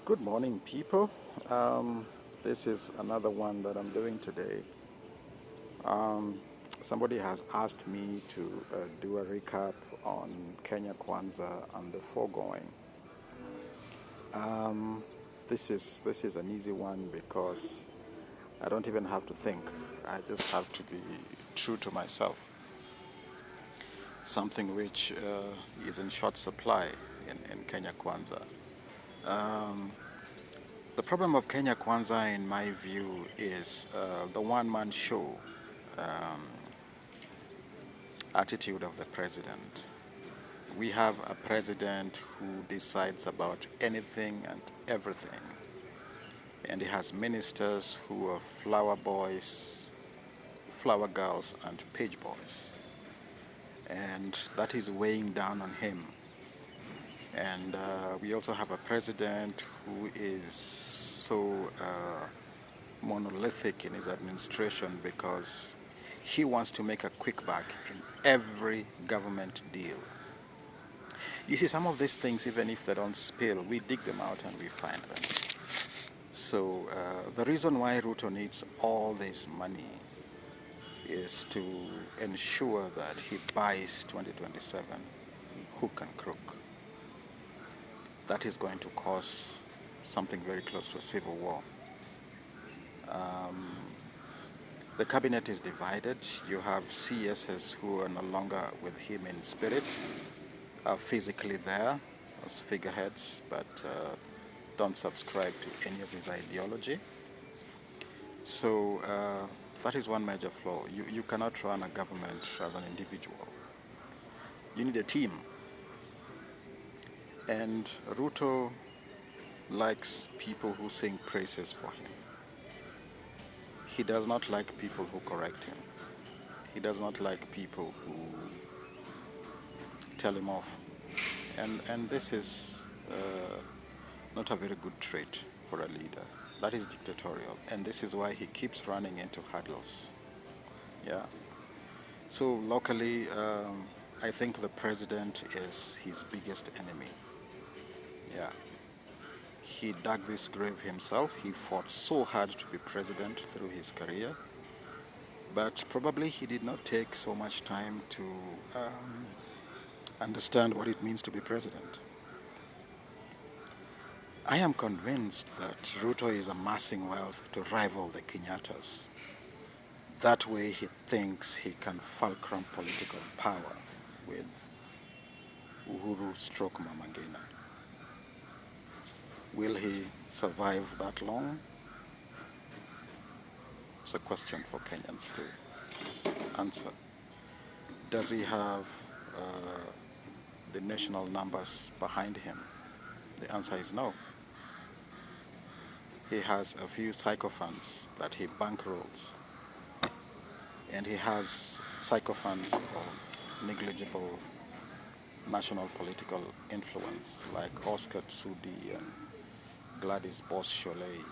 Good morning, people. This is another one that I'm doing today. Somebody has asked me to do a recap on Kenya Kwanzaa and the foregoing. This is an easy one because I don't even have to think. I just have to be true to myself. Something which is in short supply in Kenya Kwanzaa. The problem of Kenya Kwanzaa, in my view, is the one-man show attitude of the president. We have a president who decides about anything and everything. And he has ministers who are flower boys, flower girls, and page boys. And that is weighing down on him. And we also have a president who is so monolithic in his administration because he wants to make a quick buck in every government deal. You see, some of these things, even if they don't spill, we dig them out and we find them. So the reason why Ruto needs all this money is to ensure that he buys 2027 hook and crook. That is going to cause something very close to a civil war. The cabinet is divided. You have CSs who are no longer with him in spirit, are physically there as figureheads, but don't subscribe to any of his ideology. So that is one major flaw. You cannot run a government as an individual. You need a team. And Ruto likes people who sing praises for him. He does not like people who correct him. He does not like people who tell him off. And this is not a very good trait for a leader. That is dictatorial. And this is why he keeps running into hurdles. Yeah. So locally, I think the president is his biggest enemy. Yeah. He dug this grave himself. He fought so hard to be president through his career. But probably he did not take so much time to understand what it means to be president. I am convinced that Ruto is amassing wealth to rival the Kenyattas. That way he thinks he can fulcrum political power with Uhuru stroke Mama Ngina. Will he survive that long? It's a question for Kenyans to answer. Does he have the national numbers behind him? The answer is no. He has a few sycophants that he bankrolls, and he has sycophants of negligible national political influence like Oscar Tsudi and Gladys Boss-Chollet.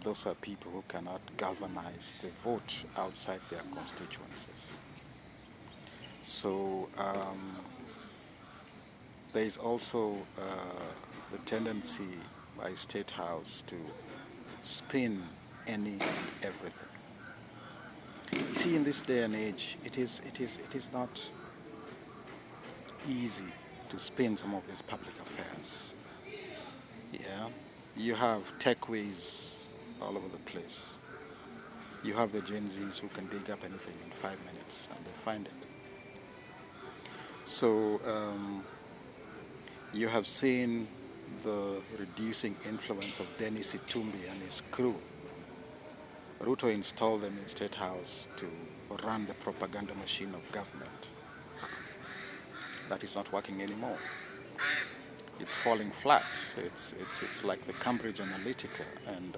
Those are people who cannot galvanize the vote outside their constituencies. So there is also the tendency by State House to spin any and everything. You see, in this day and age, it is not easy to spin some of these public affairs. Yeah, you have techies all over the place. You have the Gen Zs who can dig up anything in 5 minutes and they find it. So you have seen the reducing influence of Dennis Itumbi and his crew. Ruto installed them in State House to run the propaganda machine of government. That is not working anymore. It's falling flat. It's like the Cambridge Analytica and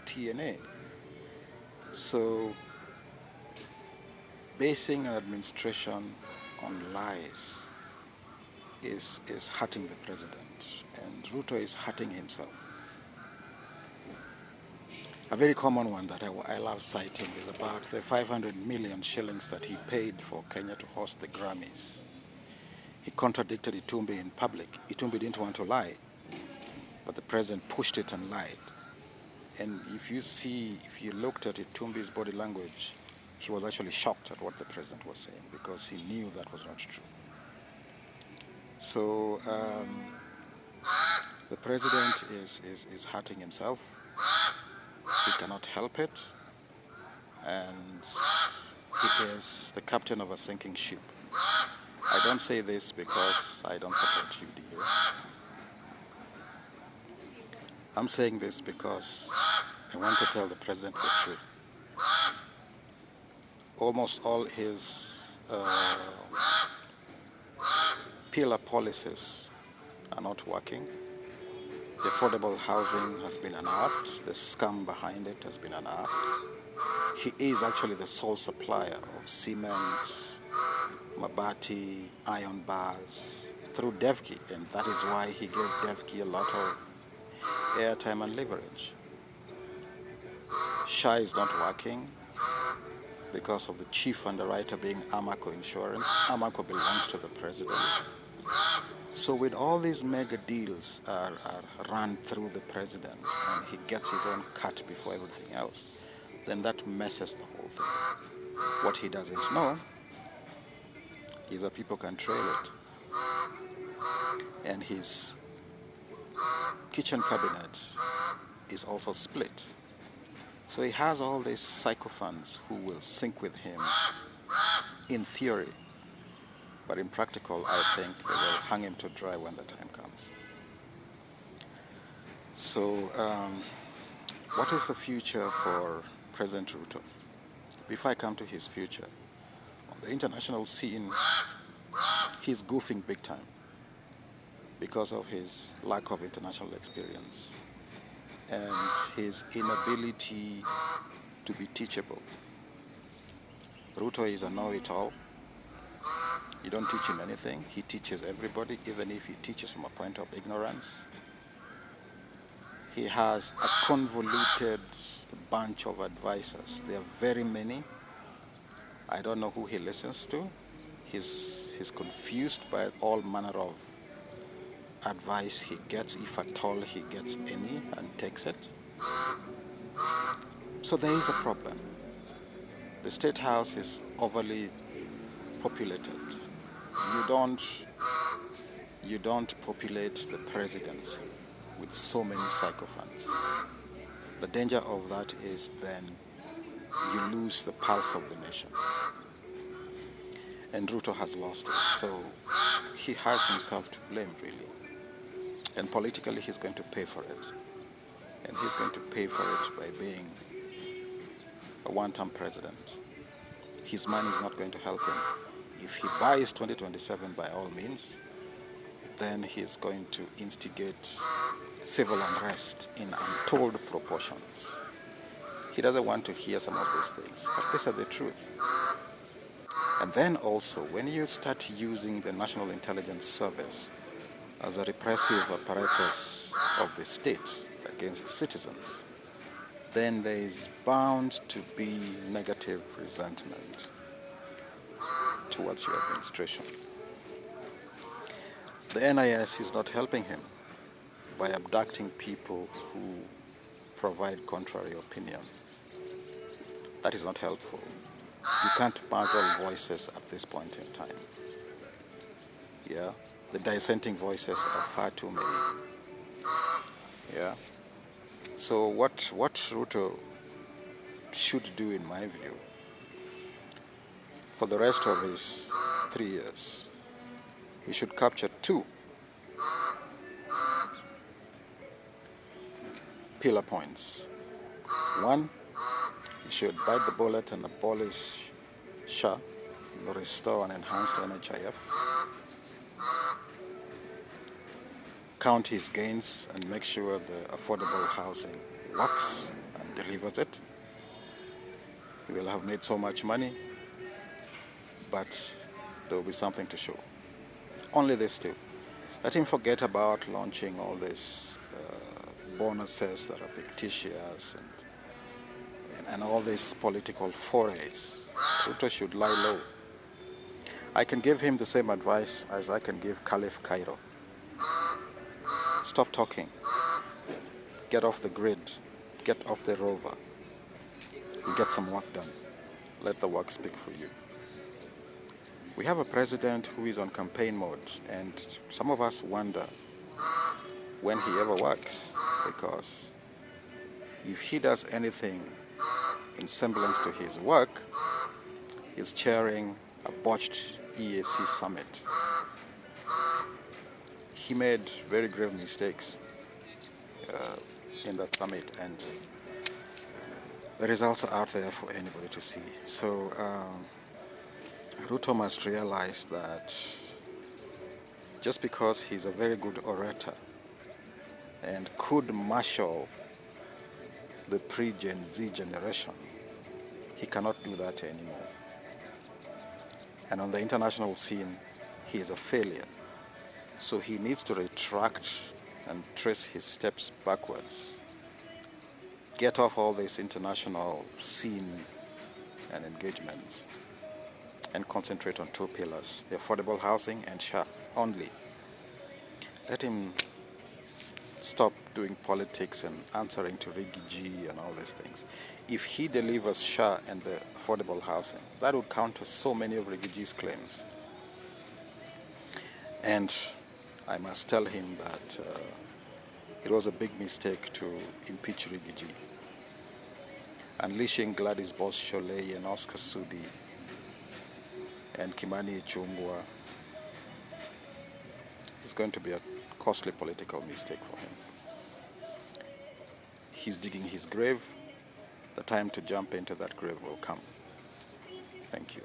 TNA. So basing an administration on lies is hurting the president, and Ruto is hurting himself. A very common one that I love citing is about the 500 million shillings that he paid for Kenya to host the Grammys. He contradicted Itumbi in public. Itumbi didn't want to lie. but the president pushed it and lied. And if you looked at Itumbi's body language, he was actually shocked at what the president was saying because he knew that was not true. So the president is hurting himself. He cannot help it. And he is the captain of a sinking ship. I don't say this because I don't support UDA. I'm saying this because I want to tell the president the truth. Almost all his pillar policies are not working. The affordable housing has been unearthed. The scam behind it has been unearthed. He is actually the sole supplier of cement, mabati, iron bars through Devki, and that is why he gave Devki a lot of airtime and leverage. SHA is not working because of the chief underwriter being Amaco Insurance. Amaco belongs to the president. So with all these mega deals are run through the president and he gets his own cut before everything else, then that messes the whole thing. What he doesn't know is that people can trail it. And his kitchen cabinet is also split. So he has all these sycophants who will sync with him in theory. But in practical, I think they will hang him to dry when the time comes. So what is the future for President Ruto? Before I come to his future, on the international scene, he's goofing big time because of his lack of international experience and his inability to be teachable. Ruto is a know-it-all. You don't teach him anything. He teaches everybody, even if he teaches from a point of ignorance. He has a convoluted bunch of advisors. There are very many. I don't know who he listens to. He's confused by all manner of advice he gets, if at all he gets any, and takes it. So there is a problem. The State House is overly populated. You don't populate the presidency with so many sycophants. The danger of that is then you lose the pulse of the nation. And Ruto has lost it. So he has himself to blame, really. And politically, he's going to pay for it. And he's going to pay for it by being a one-term president. His money is not going to help him. If he buys 2027 by all means, then he's going to instigate civil unrest in untold proportions. He doesn't want to hear some of these things, but these are the truth. And then also, when you start using the National Intelligence Service as a repressive apparatus of the state against citizens, then there is bound to be negative resentment towards your administration. The NIS is not helping him by abducting people who provide contrary opinion. That is not helpful. You can't muzzle voices at this point in time. Yeah, the dissenting voices are far too many. Yeah. So what Ruto should do, in my view, for the rest of his 3 years, he should capture 2 pillar points. 1, he should bite the bullet and abolish SHA, restore an enhanced NHIF, count his gains and make sure the affordable housing works and delivers it. He will have made so much money, but there will be something to show. Only these 2. Let him forget about launching all these bonuses that are fictitious and all these political forays. Ruto should lie low. I can give him the same advice as I can give Caliph Cairo. Stop talking. get off the grid, get off the rover, and get some work done. Let the work speak for you. We have a president who is on campaign mode, and some of us wonder when he ever works, because if he does anything in semblance to his work, he's chairing a botched EAC summit. He made very grave mistakes in that summit, and the results are out there for anybody to see. So Ruto must realize that just because he's a very good orator and could marshal the pre-Gen Z generation, he cannot do that anymore. And on the international scene, he is a failure. So he needs to retract and trace his steps backwards. Get off all these international scenes and engagements and concentrate on two pillars, the affordable housing and SHA only. Let him stop doing politics and answering to Riggy and all these things. If he delivers SHA and the affordable housing, that would counter so many of Riggy's claims. And I must tell him that it was a big mistake to impeach Riggy. Unleashing Gladys Bosch-Sholei and Oscar Sudi and Kimani Ichung'wah is going to be a costly political mistake for him. He's digging his grave. The time to jump into that grave will come. Thank you.